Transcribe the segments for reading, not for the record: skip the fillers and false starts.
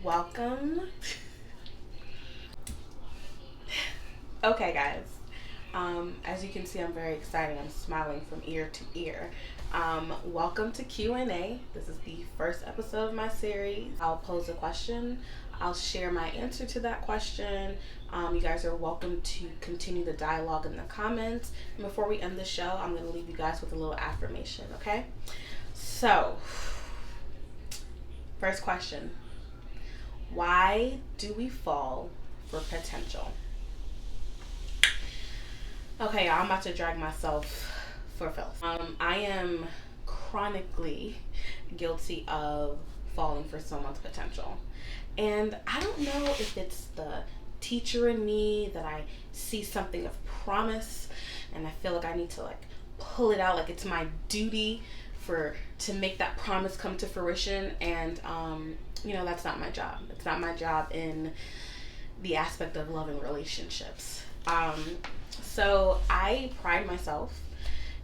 Welcome. Okay, guys. As you can see, I'm very excited. I'm smiling from ear to ear. Welcome to Q&A. This is the first episode of my series. I'll pose a question. I'll share my answer to that question. You guys are welcome to continue the dialogue in the comments. And before we end the show, I'm going to leave you guys with a little affirmation, okay? So, first question. Why do we fall for potential? Okay, I'm about to drag myself for filth. I am chronically guilty of falling for someone's potential. And I don't know if it's the teacher in me that I see something of promise and I feel like I need to pull it out, like it's my duty to make that promise come to fruition. And that's not my job. It's not my job in the aspect of love and relationships. So I pride myself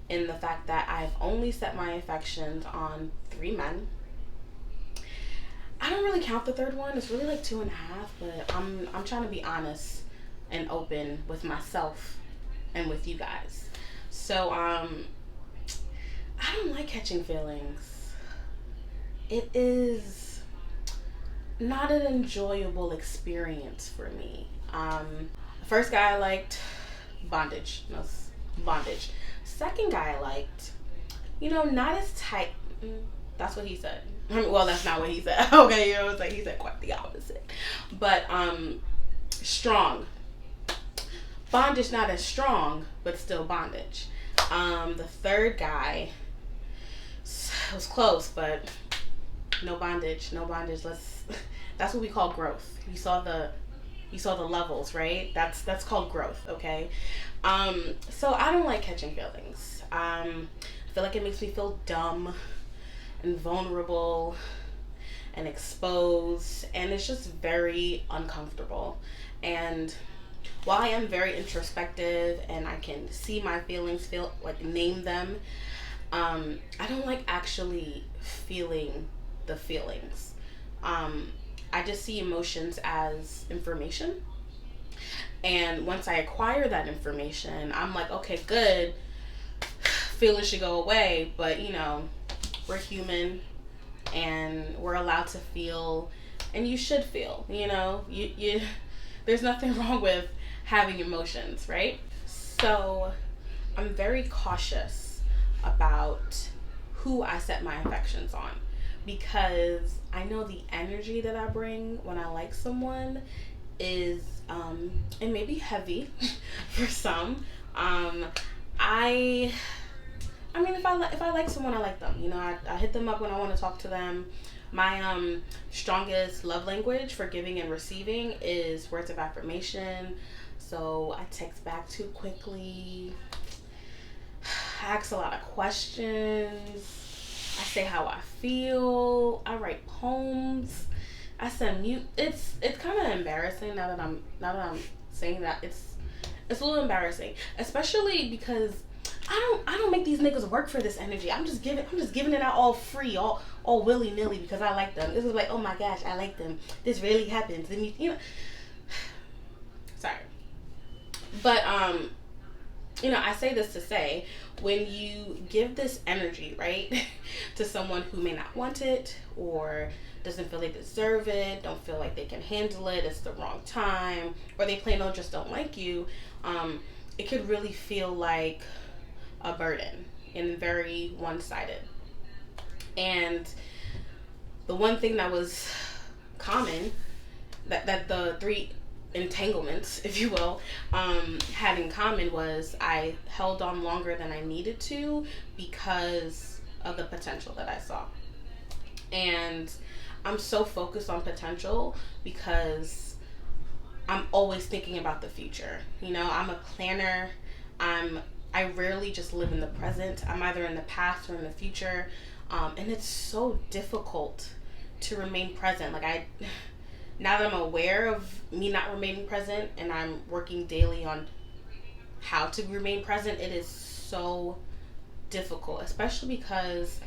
in the fact that I've only set my affections on 3 men. I don't really count the third one. It's really like 2.5, but I'm trying to be honest and open with myself and with you guys. So I don't like catching feelings. It is not an enjoyable experience for me. The first guy I liked, bondage. No, bondage. Second guy I liked, not as tight. That's what he said. Well, that's not what he said. Okay, it's like he said quite the opposite. But strong. Bondage not as strong, but still bondage. The third guy, it was close, but no bondage. That's what we call growth. You saw the levels, right? That's called growth, okay? So I don't like catching feelings. I feel like it makes me feel dumb and vulnerable and exposed, and it's just very uncomfortable. And while I am very introspective and I can see my feelings, name them, I don't like actually feeling the feelings. I just see emotions as information. And once I acquire that information, I'm like, okay, good. Feelings should go away, but we're human and we're allowed to feel, and you should feel, you there's nothing wrong with having emotions, right? So I'm very cautious about who I set my affections on, because I know the energy that I bring when I like someone is it may be heavy for some. If I like someone, I like them. I hit them up when I want to talk to them. My strongest love language for giving and receiving is words of affirmation. So I text back too quickly. I ask a lot of questions. I say how I feel. I write poems. I send mute. It's kind of embarrassing now that I'm saying that. It's a little embarrassing, especially because I don't make these niggas work for this energy. I'm just giving it out all free, all willy nilly, because I like them. This is like, oh my gosh, I like them. This really happens. And sorry, but I say this to say, when you give this energy, right, to someone who may not want it or doesn't feel they deserve it, don't feel like they can handle it, it's the wrong time, or they plain old just don't like you, it could really feel like a burden and very one-sided. And the one thing that was common, that the 3 entanglements, if you will, had in common, was I held on longer than I needed to because of the potential that I saw. And I'm so focused on potential because I'm always thinking about the future. I'm a planner. I rarely just live in the present. I'm either in the past or in the future. And it's so difficult to remain present. Now that I'm aware of me not remaining present and I'm working daily on how to remain present, it is so difficult, especially because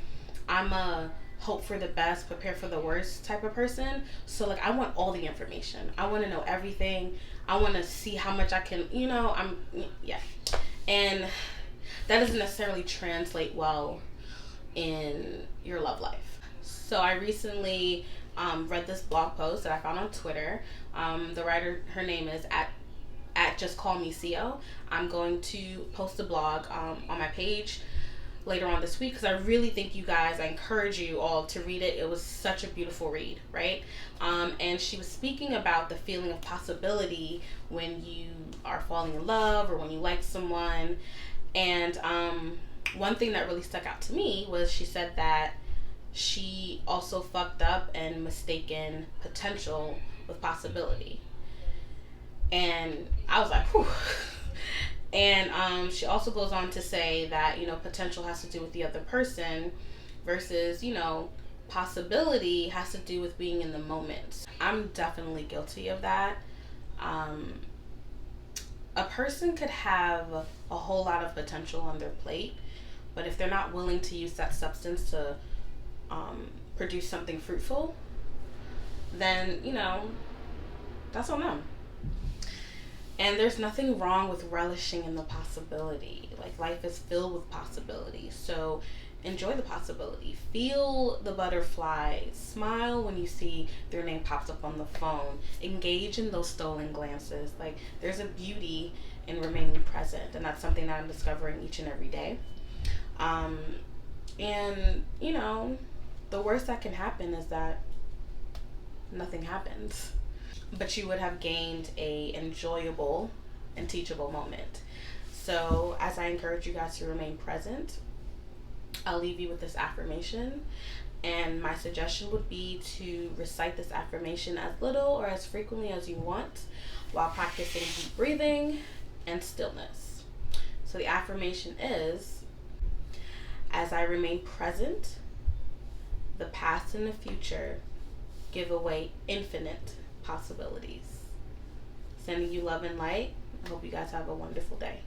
I'm a hope for the best, prepare for the worst type of person. So like I want all the information. I want to know everything. I want to see how much I can, yeah. And that doesn't necessarily translate well in your love life. So I recently read this blog post that I found on Twitter. The writer, her name is at Just Call Me CO. I'm going to post a blog on my page later on this week because I really think I encourage you all to read it. It was such a beautiful read, right? And she was speaking about the feeling of possibility when you are falling in love or when you like someone. And one thing that really stuck out to me was she said that she also fucked up and mistaken potential with possibility. And I was like, whew. And she also goes on to say that, potential has to do with the other person versus, possibility has to do with being in the moment. I'm definitely guilty of that. A person could have a whole lot of potential on their plate, but if they're not willing to use that substance to produce something fruitful, then, that's on them. And there's nothing wrong with relishing in the possibility. Like, life is filled with possibilities. So enjoy the possibility. Feel the butterflies. Smile when you see their name pops up on the phone. Engage in those stolen glances. Like, there's a beauty in remaining present. And that's something that I'm discovering each and every day. And, the worst that can happen is that nothing happens. But you would have gained a enjoyable and teachable moment. So as I encourage you guys to remain present, I'll leave you with this affirmation. And my suggestion would be to recite this affirmation as little or as frequently as you want while practicing deep breathing and stillness. So the affirmation is, as I remain present, the past and the future give away infinite possibilities. Sending you love and light. I hope you guys have a wonderful day.